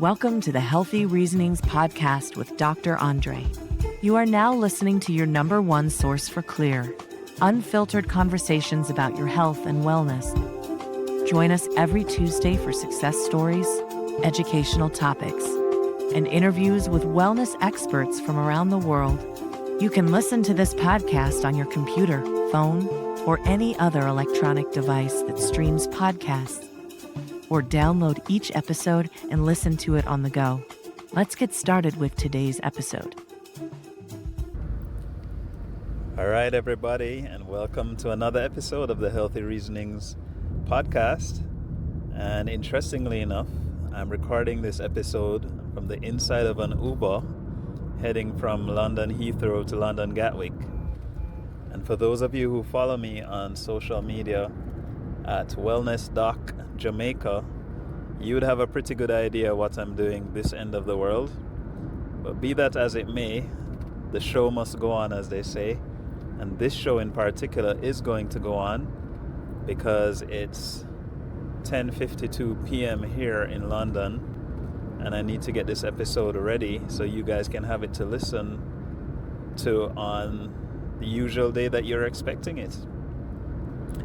Welcome to the Healthy Reasonings podcast with Dr. Andre. You are now listening to your number one source for clear, unfiltered conversations about your health and wellness. Join us every Tuesday for success stories, educational topics, and interviews with wellness experts from around the world. You can listen to this podcast on your computer, phone, or any other electronic device that streams podcasts, or download each episode and listen to it on the go. Let's get started with today's episode. All right, everybody, and welcome to another episode of the Healthy Reasonings podcast. And interestingly enough, I'm recording this episode from the inside of an Uber heading from London Heathrow to London Gatwick. And for those of you who follow me on social media at Wellness Doc Jamaica, you would have a pretty good idea what I'm doing this end of the world. But be that as it may, the show must go on, as they say. And this show in particular is going to go on because it's 10:52 p.m. here in London, and I need to get this episode ready so you guys can have it to listen to on the usual day that you're expecting it.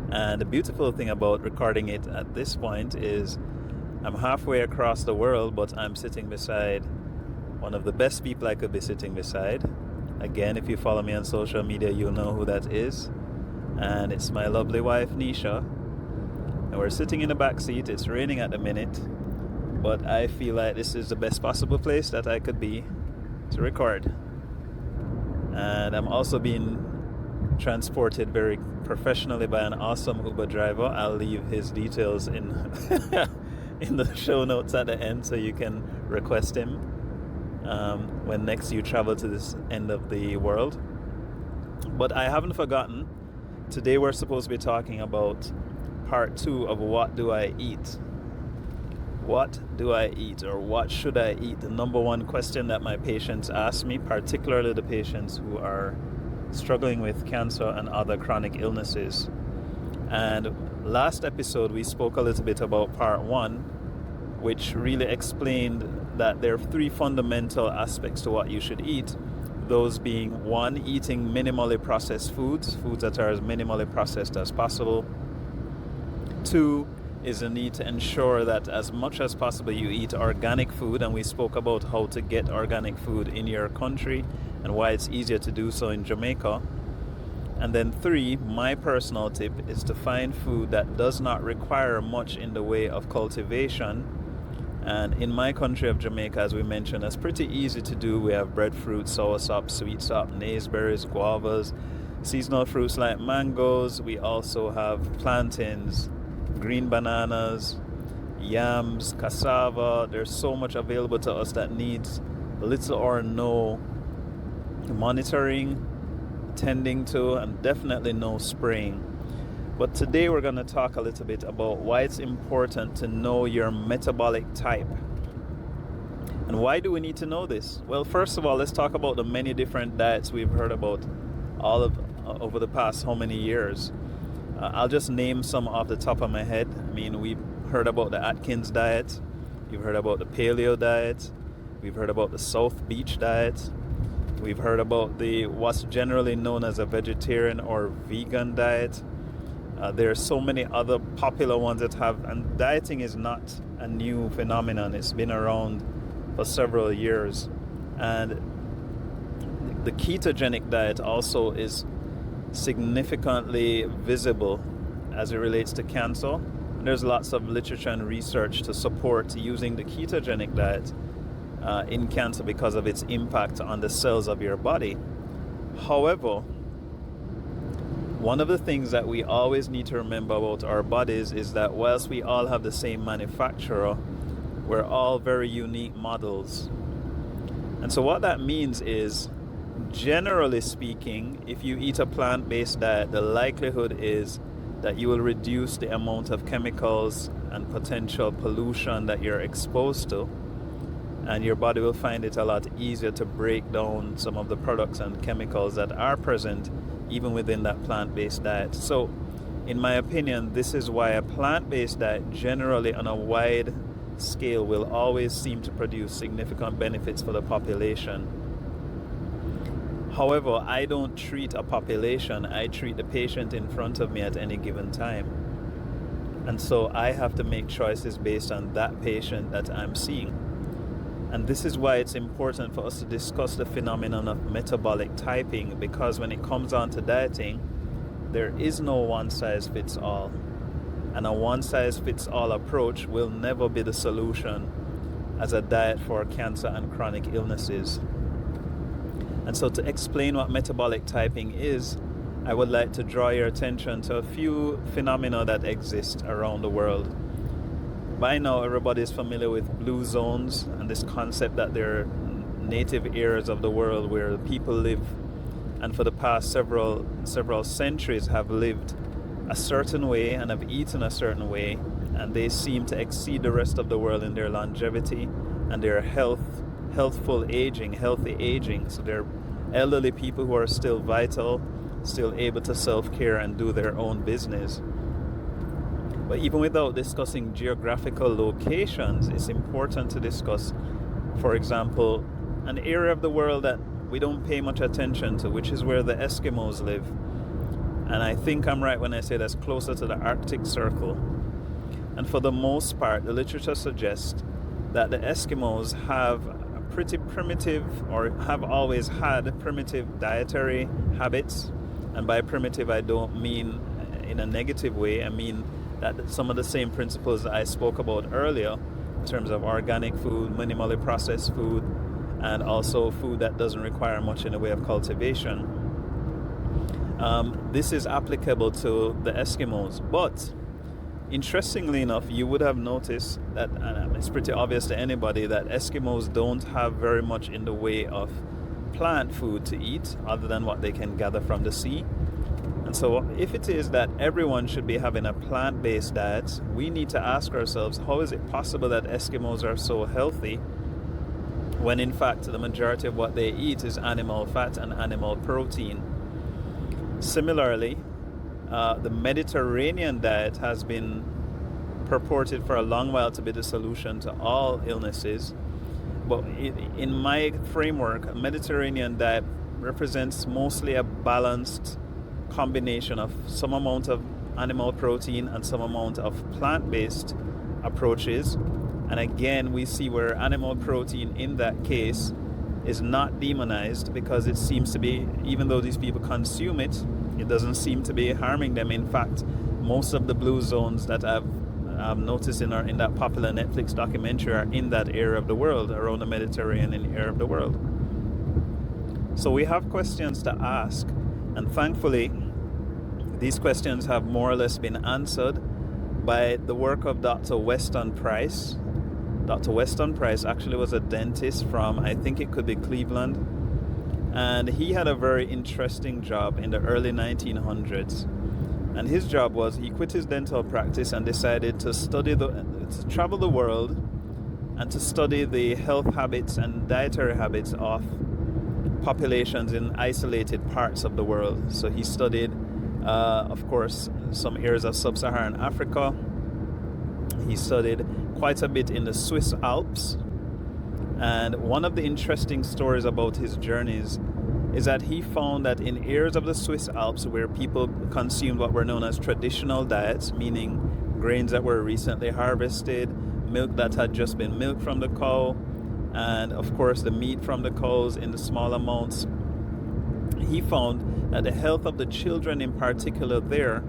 And the beautiful thing about recording it at this point is I'm halfway across the world, but I'm sitting beside one of the best people I could be sitting beside. Again, if you follow me on social media, you'll know who that is. And it's my lovely wife, Nisha. And we're sitting in the back seat. It's raining at the minute, but I feel like this is the best possible place that I could be to record. And I'm also being transported very professionally by an awesome Uber driver. I'll leave his details in in the show notes at the end so you can request him when next you travel to this end of the world. But I haven't forgotten. Today we're supposed to be talking about part 2 of what do I eat? What do I eat, or what should I eat? The number one question that my patients ask me, particularly the patients who are struggling with cancer and other chronic illnesses. And last episode we spoke a little bit about part 1, which really explained that there are 3 fundamental aspects to what you should eat. Those being 1, eating minimally processed foods that are as minimally processed as possible. 2 is the need to ensure that as much as possible you eat organic food, and we spoke about how to get organic food in your country and why it's easier to do so in Jamaica. And then 3, my personal tip is to find food that does not require much in the way of cultivation. And in my country of Jamaica, as we mentioned, it's pretty easy to do. We have breadfruit, soursop, sweetsop, naseberries, guavas, seasonal fruits like mangoes. We also have plantains, green bananas, yams, cassava. There's so much available to us that needs little or no monitoring, tending to, and definitely no spraying. But today we're going to talk a little bit about why it's important to know your metabolic type. And why do we need to know this? Well, first of all, let's talk about the many different diets we've heard about over the past how many years. I'll just name some off the top of my head. I mean, we've heard about the Atkins diet. You've heard about the paleo diet. We've heard about the South Beach diet. We've heard about what's generally known as a vegetarian or vegan diet. There are so many other popular ones that have, and dieting is not a new phenomenon. It's been around for several years. And the ketogenic diet also is significantly visible as it relates to cancer. And there's lots of literature and research to support using the ketogenic diet in cancer because of its impact on the cells of your body. However, one of the things that we always need to remember about our bodies is that whilst we all have the same manufacturer, we're all very unique models. And so what that means is, generally speaking, if you eat a plant-based diet, the likelihood is that you will reduce the amount of chemicals and potential pollution that you're exposed to, and your body will find it a lot easier to break down some of the products and chemicals that are present even within that plant-based diet. So in my opinion, this is why a plant-based diet generally on a wide scale will always seem to produce significant benefits for the population. However, I don't treat a population, I treat the patient in front of me at any given time. And so I have to make choices based on that patient that I'm seeing. And this is why it's important for us to discuss the phenomenon of metabolic typing, because when it comes on to dieting, there is no one-size-fits-all. And a one-size-fits-all approach will never be the solution as a diet for cancer and chronic illnesses. And so to explain what metabolic typing is, I would like to draw your attention to a few phenomena that exist around the world. By now, everybody is familiar with blue zones and this concept that there are native areas of the world where people live and for the past several centuries have lived a certain way and have eaten a certain way, and they seem to exceed the rest of the world in their longevity and their healthy aging. So they're elderly people who are still vital, still able to self-care and do their own business. But even without discussing geographical locations, it's important to discuss, for example, an area of the world that we don't pay much attention to, which is where the Eskimos live. And I think I'm right when I say that's closer to the Arctic Circle. And for the most part, the literature suggests that the Eskimos have a pretty primitive, or have always had primitive dietary habits. And by primitive, I don't mean in a negative way. I mean that some of the same principles I spoke about earlier in terms of organic food, minimally processed food, and also food that doesn't require much in the way of cultivation. This is applicable to the Eskimos. But interestingly enough, you would have noticed that, and it's pretty obvious to anybody, that Eskimos don't have very much in the way of plant food to eat other than what they can gather from the sea. And so if it is that everyone should be having a plant-based diet, we need to ask ourselves, how is it possible that Eskimos are so healthy when in fact the majority of what they eat is animal fat and animal protein? Similarly, the Mediterranean diet has been purported for a long while to be the solution to all illnesses. But in my framework, a Mediterranean diet represents mostly a balanced combination of some amount of animal protein and some amount of plant-based approaches. And again, we see where animal protein in that case is not demonized, because it seems to be, even though these people consume it, it doesn't seem to be harming them. In fact, most of the blue zones that I've noticed in that popular Netflix documentary are in that area of the world, around the Mediterranean area of the world. So we have questions to ask, and thankfully these questions have more or less been answered by the work of Dr. Weston Price. Dr. Weston Price actually was a dentist from, I think it could be Cleveland, and he had a very interesting job in the early 1900s. And his job was, he quit his dental practice and decided to travel the world and to study the health habits and dietary habits of populations in isolated parts of the world. So he studied, of course, some areas of sub-Saharan Africa. He studied quite a bit in the Swiss Alps. And one of the interesting stories about his journeys is that he found that in areas of the Swiss Alps where people consumed what were known as traditional diets, meaning grains that were recently harvested, milk that had just been milked from the cow, and of course the meat from the cows in the small amounts, he found that the health of the children in particular there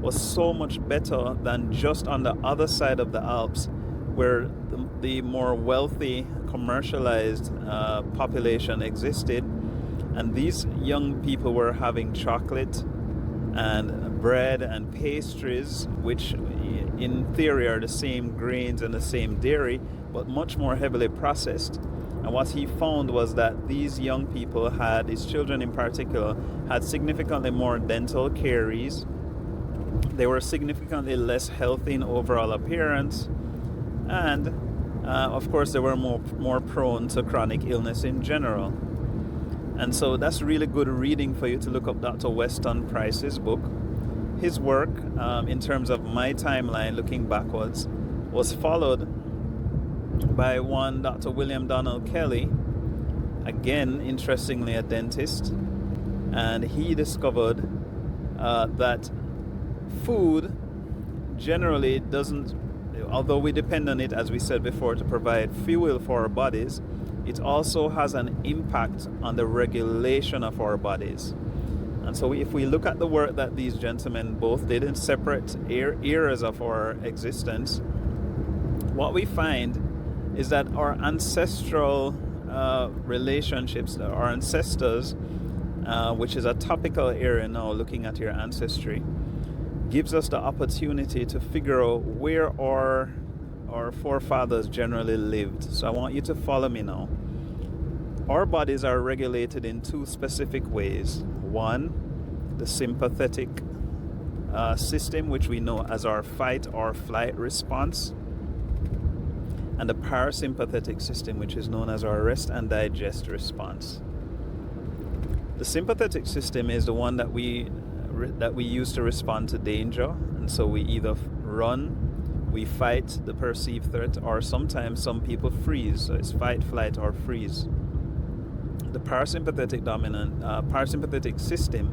was so much better than just on the other side of the Alps, where the more wealthy, commercialized population existed. And these young people were having chocolate and bread and pastries, which in theory are the same grains and the same dairy, but much more heavily processed. And what he found was that these young people had, these children in particular, had significantly more dental caries. They were significantly less healthy in overall appearance. And of course, they were more prone to chronic illness in general. And so that's really good reading for you to look up Dr. Weston Price's book. His work, in terms of my timeline looking backwards, was followed by one Dr. William Donald Kelly, again, interestingly, a dentist, and he discovered that food generally doesn't, although we depend on it, as we said before, to provide fuel for our bodies, it also has an impact on the regulation of our bodies. And so if we look at the work that these gentlemen both did in separate eras of our existence, what we find is that our ancestral relationships, our ancestors, which is a topical area now, looking at your ancestry, gives us the opportunity to figure out where our forefathers generally lived. So I want you to follow me now. Our bodies are regulated in two specific ways. One, the sympathetic system, which we know as our fight or flight response, and the parasympathetic system, which is known as our rest and digest response. The sympathetic system is the one that we use to respond to danger, and so we either run, we fight the perceived threat, or sometimes some people freeze. So it's fight, flight, or freeze. The parasympathetic system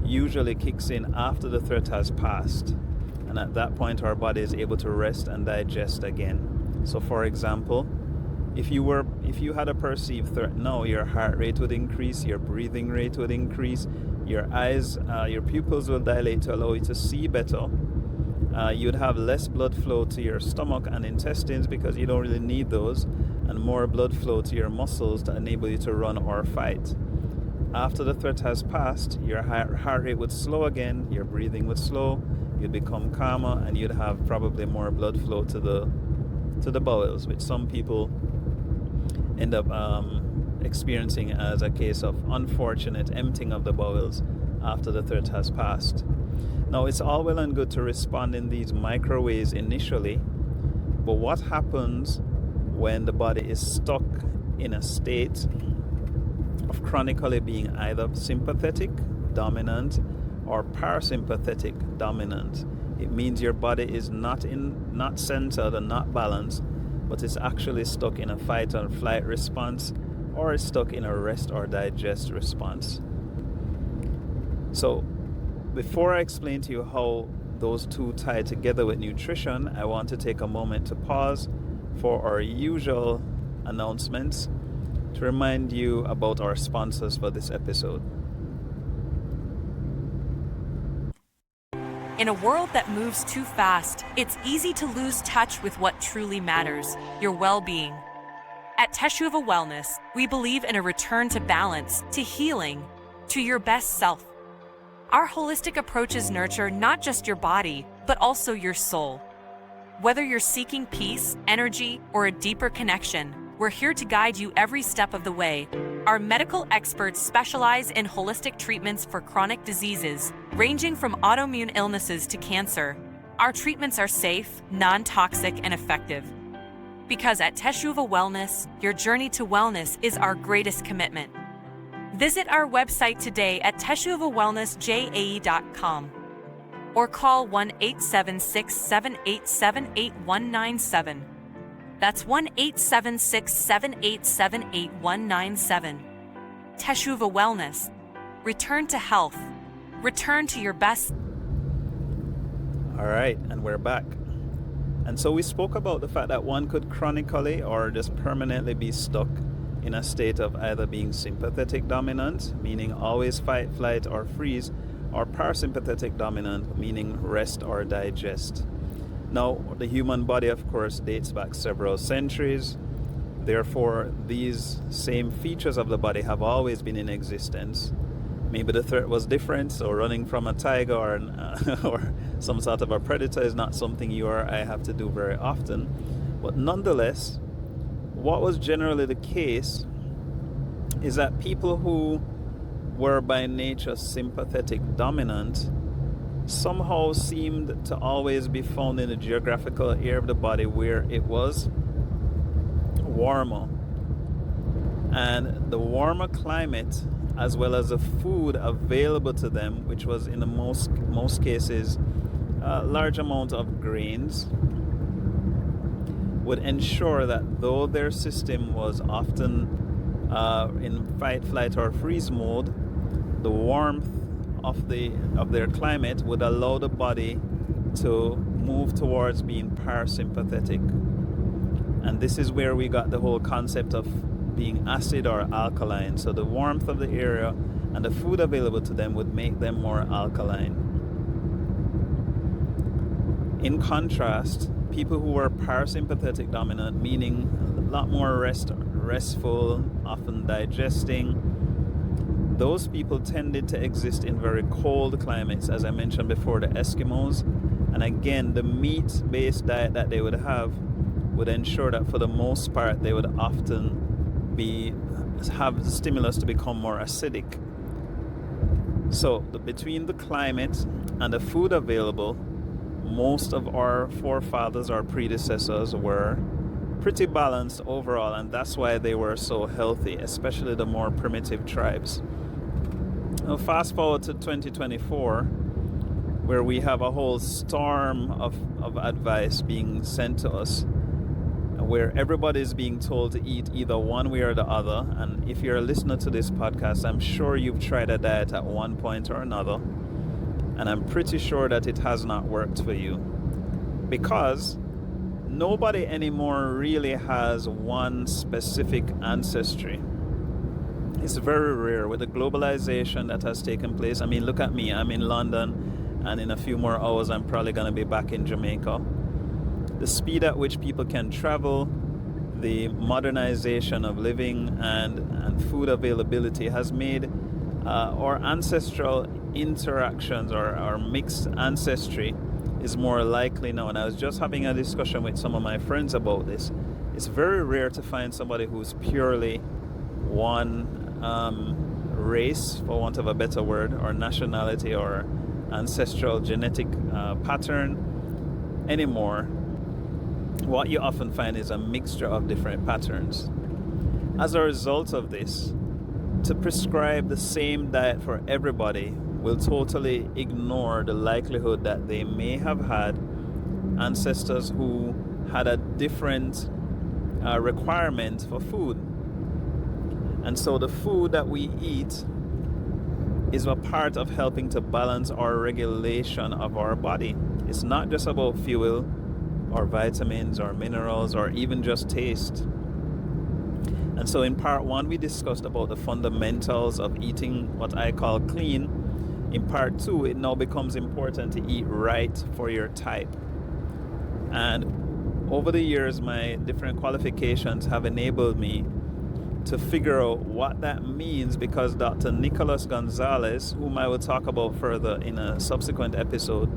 usually kicks in after the threat has passed, and at that point our body is able to rest and digest again. So for example, if you had a perceived threat now, your heart rate would increase, your breathing rate would increase, your eyes, your pupils will dilate to allow you to see better. You'd have less blood flow to your stomach and intestines because you don't really need those, and more blood flow to your muscles to enable you to run or fight. After the threat has passed, your heart rate would slow again, your breathing would slow, you'd become calmer, and you'd have probably more blood flow to the bowels, which some people end up experiencing as a case of unfortunate emptying of the bowels after the threat has passed. Now, it's all well and good to respond in these micro ways initially, but what happens when the body is stuck in a state of chronically being either sympathetic, dominant, or parasympathetic, dominant? It means your body is not centered and not balanced, but it's actually stuck in a fight or flight response, or it's stuck in a rest or digest response. So before I explain to you how those two tie together with nutrition, I want to take a moment to pause for our usual announcements to remind you about our sponsors for this episode. In a world that moves too fast, it's easy to lose touch with what truly matters, your well-being. At Teshuva Wellness, we believe in a return to balance, to healing, to your best self. Our holistic approaches nurture not just your body, but also your soul. Whether you're seeking peace, energy, or a deeper connection, we're here to guide you every step of the way. Our medical experts specialize in holistic treatments for chronic diseases, ranging from autoimmune illnesses to cancer. Our treatments are safe, non-toxic, and effective. Because at Teshuva Wellness, your journey to wellness is our greatest commitment. Visit our website today at teshuvawellnessjae.com or call 1-876-787-8197. That's 1-876-787-8197. Teshuva Wellness. Return to health. Return to your best. All right, and we're back. And so we spoke about the fact that one could chronically or just permanently be stuck in a state of either being sympathetic dominant, meaning always fight, flight, or freeze, or parasympathetic dominant, meaning rest or digest. Now, the human body, of course, dates back several centuries. Therefore, these same features of the body have always been in existence. Maybe the threat was different, so running from a tiger or some sort of a predator is not something you or I have to do very often. But nonetheless, what was generally the case is that people who were by nature sympathetic dominant somehow seemed to always be found in the geographical area of the body where it was warmer. And the warmer climate, as well as the food available to them, which was in the most cases a large amount of grains, would ensure that though their system was often in fight, flight, or freeze mode, the warmth of their climate would allow the body to move towards being parasympathetic. And this is where we got the whole concept of being acid or alkaline. So the warmth of the area and the food available to them would make them more alkaline. In contrast, people who were parasympathetic dominant, meaning a lot more restful, often digesting, those people tended to exist in very cold climates, as I mentioned before, the Eskimos. And again, the meat-based diet that they would have would ensure that for the most part they would often have the stimulus to become more acidic. So between the climate and the food available, most of our forefathers, our predecessors, were pretty balanced overall, and that's why they were so healthy, especially the more primitive tribes. Now fast forward to 2024, where we have a whole storm of advice being sent to us, where everybody is being told to eat either one way or the other. And if you're a listener to this podcast, I'm sure you've tried a diet at one point or another, and I'm pretty sure that it has not worked for you, because nobody anymore really has one specific ancestry. It's very rare with the globalization that has taken place. I mean, look at me. I'm in London, and in a few more hours I'm probably going to be back in Jamaica. The speed at which people can travel, the modernization of living and food availability has made our ancestral interactions or our mixed ancestry is more likely now. And I was just having a discussion with some of my friends about this. It's very rare to find somebody who's purely one race, for want of a better word, or nationality or ancestral genetic pattern anymore. What you often find is a mixture of different patterns. As a result of this, to prescribe the same diet for everybody will totally ignore the likelihood that they may have had ancestors who had a different requirement for food. And so the food that we eat is a part of helping to balance our regulation of our body. It's not just about fuel or vitamins or minerals or even just taste. And so in part one, we discussed about the fundamentals of eating what I call clean. In part two, it now becomes important to eat right for your type. And over the years, my different qualifications have enabled me to figure out what that means, because Dr. Nicholas Gonzalez, whom I will talk about further in a subsequent episode,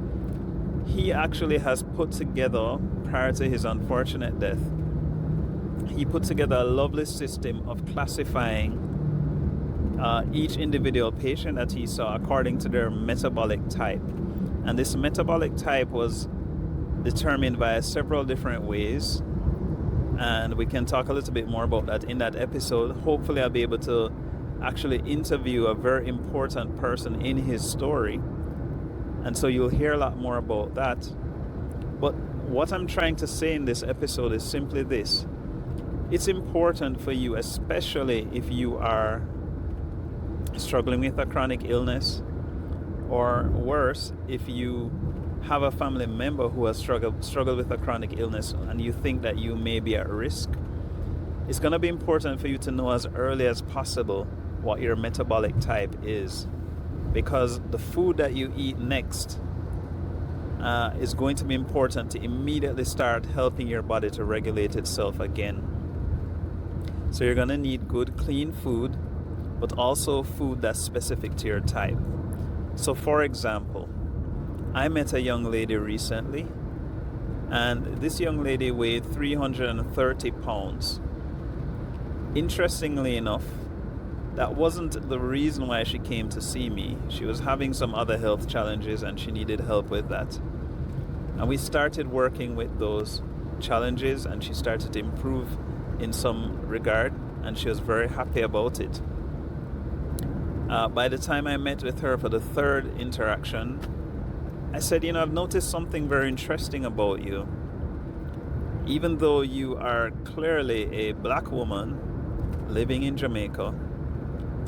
he actually has put together, prior to his unfortunate death, he put together a lovely system of classifying each individual patient that he saw according to their metabolic type. And this metabolic type was determined by several different ways, and we can talk a little bit more about that in that episode. Hopefully I'll be able to actually interview a very important person in his story, and so you'll hear a lot more about that. But what I'm trying to say in this episode is simply this: it's important for you, especially if you are struggling with a chronic illness, or worse, if you have a family member who has struggled with a chronic illness and you think that you may be at risk. It's going to be important for you to know as early as possible what your metabolic type is, because the food that you eat next is going to be important to immediately start helping your body to regulate itself again. So you're going to need good, clean food, but also food that's specific to your type. So for example, I met a young lady recently, and this young lady weighed 330 pounds. Interestingly enough, that wasn't the reason why she came to see me. She was having some other health challenges and she needed help with that. And we started working with those challenges, and she started to improve in some regard, and she was very happy about it. By the time I met with her for the third interaction, I said, I've noticed something very interesting about you. even though you are clearly a black woman living in Jamaica,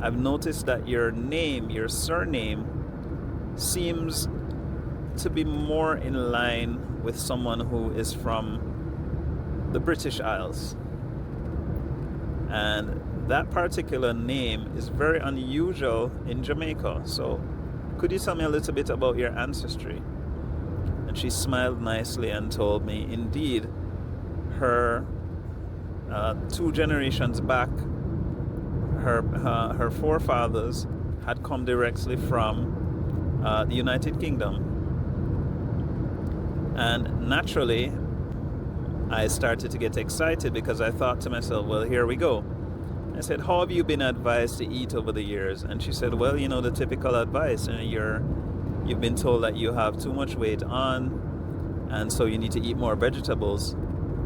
I've noticed that your name, your surname, seems to be more in line with someone who is from the British Isles. And that particular name is very unusual in Jamaica. So could you tell me a little bit about your ancestry? And she smiled nicely and told me, indeed, her 2 generations back, her forefathers had come directly from the United Kingdom. And naturally, I started to get excited because I thought to myself, well, here we go. I said, how have you been advised to eat over the years? And she said, well, the typical advice, you've been told that you have too much weight on, and so you need to eat more vegetables.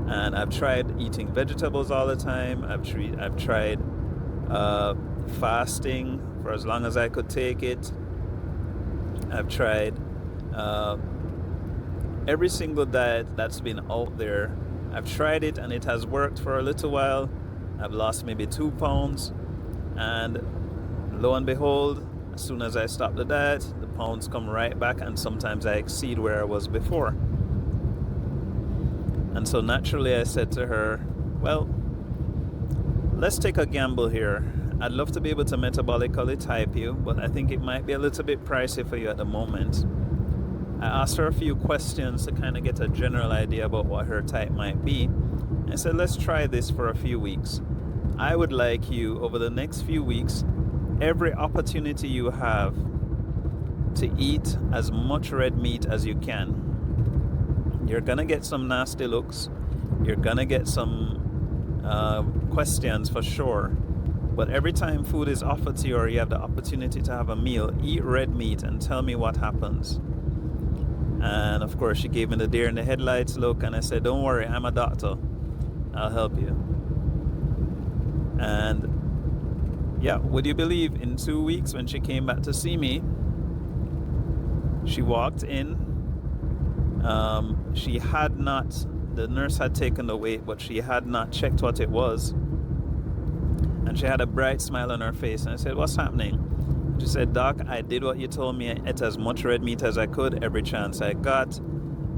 And I've tried eating vegetables all the time. I've tried fasting for as long as I could take it. I've tried every single diet that's been out there. I've tried it and it has worked for a little while. I've lost maybe 2 pounds, and lo and behold, as soon as I stop the diet, the pounds come right back, and sometimes I exceed where I was before. And so naturally I said to her, well, let's take a gamble here. I'd love to be able to metabolically type you, but I think it might be a little bit pricey for you at the moment. I asked her a few questions to kind of get a general idea about what her type might be. I said, let's try this for a few weeks. I would like you, over the next few weeks, every opportunity you have, to eat as much red meat as you can. You're going to get some nasty looks. You're going to get some questions for sure. But every time food is offered to you or you have the opportunity to have a meal, eat red meat and tell me what happens. And of course, she gave me the deer in the headlights look, and I said, don't worry, I'm a doctor. I'll help you. And yeah, would you believe, in 2 weeks when she came back to see me, she walked in. She had not, the nurse had taken the weight, but she had not checked what it was. And she had a bright smile on her face. And I said, what's happening? She said, Doc, I did what you told me. I ate as much red meat as I could every chance I got.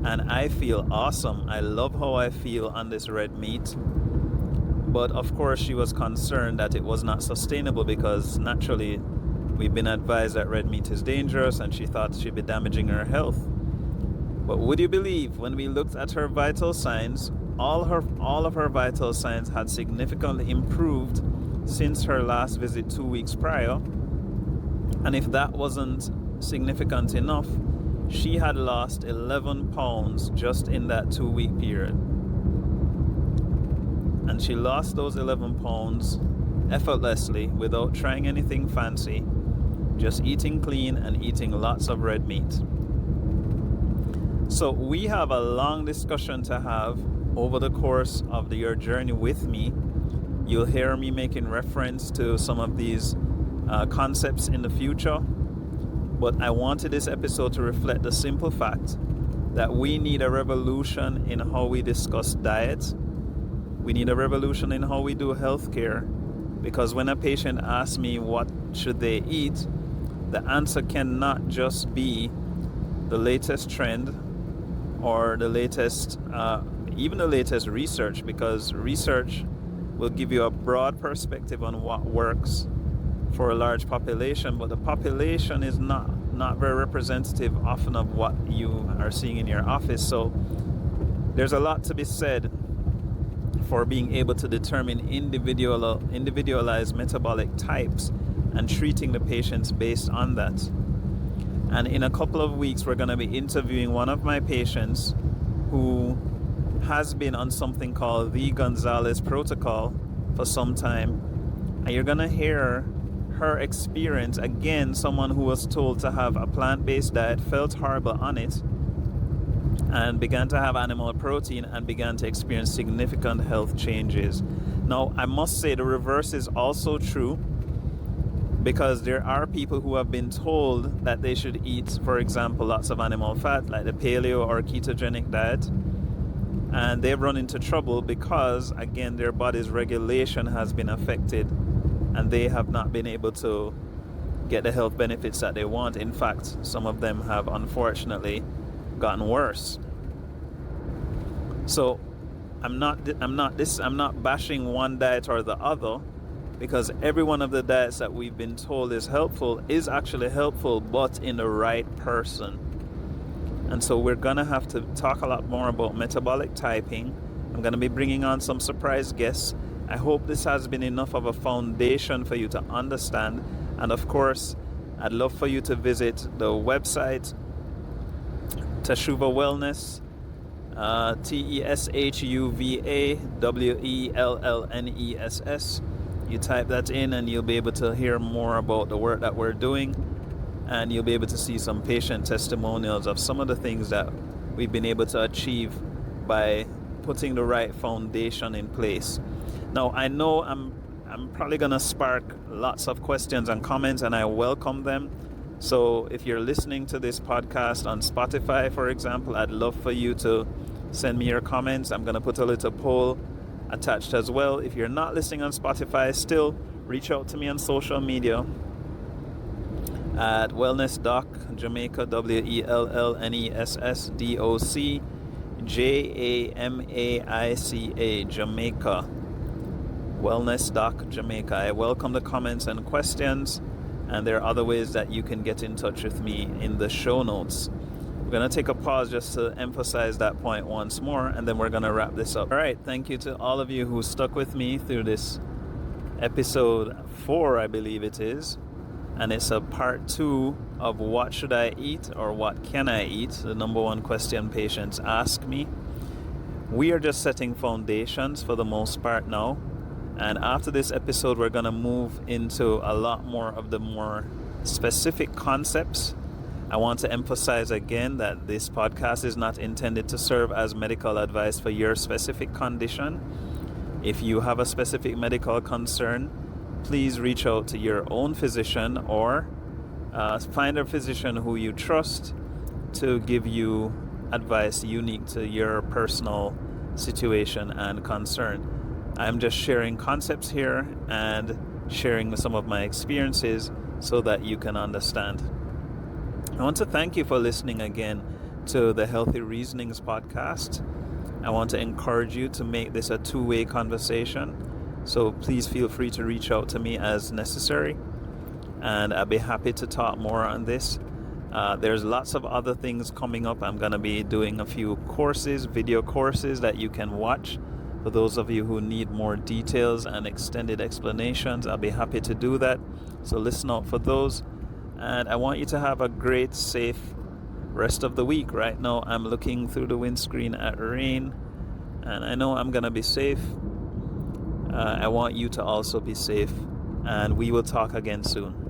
And I feel awesome. I love how I feel on this red meat. But of course, she was concerned that it was not sustainable because naturally we've been advised that red meat is dangerous, and she thought she'd be damaging her health. But would you believe, when we looked at her vital signs, all of her vital signs had significantly improved since her last visit 2 weeks prior. And if that wasn't significant enough, she had lost 11 pounds just in that 2-week period. And she lost those 11 pounds effortlessly without trying anything fancy, just eating clean and eating lots of red meat. So we have a long discussion to have over the course of your journey with me. You'll hear me making reference to some of these concepts in the future. But I wanted this episode to reflect the simple fact that we need a revolution in how we discuss diet. We need a revolution in how we do healthcare. Because when a patient asks me what should they eat, the answer cannot just be the latest trend or the latest, even the latest research, because research will give you a broad perspective on what works for a large population, but the population is not very representative often of what you are seeing in your office. So there's a lot to be said for being able to determine individualized metabolic types and treating the patients based on that. And in a couple of weeks, we're going to be interviewing one of my patients who has been on something called the Gonzalez protocol for some time. And you're going to hear her experience. Again, someone who was told to have a plant-based diet, felt horrible on it, and began to have animal protein and began to experience significant health changes. Now, I must say the reverse is also true, because there are people who have been told that they should eat, for example, lots of animal fat, like the paleo or ketogenic diet, and they've run into trouble because, again, their body's regulation has been affected and they have not been able to get the health benefits that they want. In fact, some of them have unfortunately gotten worse. So I'm not bashing one diet or the other, because every one of the diets that we've been told is helpful is actually helpful, but in the right person. And so we're gonna have to talk a lot more about metabolic typing. I'm gonna be bringing on some surprise guests. I hope this has been enough of a foundation for you to understand. And of course, I'd love for you to visit the website, Teshuva Wellness, TESHUVAWELLNESS. You type that in and you'll be able to hear more about the work that we're doing, and you'll be able to see some patient testimonials of some of the things that we've been able to achieve by putting the right foundation in place. Now, I know I'm probably going to spark lots of questions and comments, and I welcome them. So if you're listening to this podcast on Spotify, for example, I'd love for you to send me your comments. I'm going to put a little poll attached as well. If you're not listening on Spotify, still reach out to me on social media at Wellness Doc Jamaica, WELLNESSDOC JAMAICA Jamaica, Wellness Doc Jamaica. I welcome the comments and questions, and there are other ways that you can get in touch with me in the show notes. We're going to take a pause just to emphasize that point once more, and then we're going to wrap this up. All right, thank you to all of you who stuck with me through this episode 4, I believe it is. And it's a part 2 of what should I eat, or what can I eat? The number one question patients ask me. We are just setting foundations for the most part now. And after this episode, we're going to move into a lot more of the more specific concepts. I want to emphasize again that this podcast is not intended to serve as medical advice for your specific condition. If you have a specific medical concern, please reach out to your own physician, or find a physician who you trust to give you advice unique to your personal situation and concern. I'm just sharing concepts here and sharing some of my experiences so that you can understand. I want to thank you for listening again to the Healthy Reasonings podcast. I want to encourage you to make this a two-way conversation. So please feel free to reach out to me as necessary, and I'll be happy to talk more on this. There's lots of other things coming up. I'm going to be doing a few courses, video courses that you can watch. For those of you who need more details and extended explanations, I'll be happy to do that. So listen out for those. And I want you to have a great, safe rest of the week. Right now, I'm looking through the windscreen at rain, and I know I'm going to be safe. I want you to also be safe, and we will talk again soon.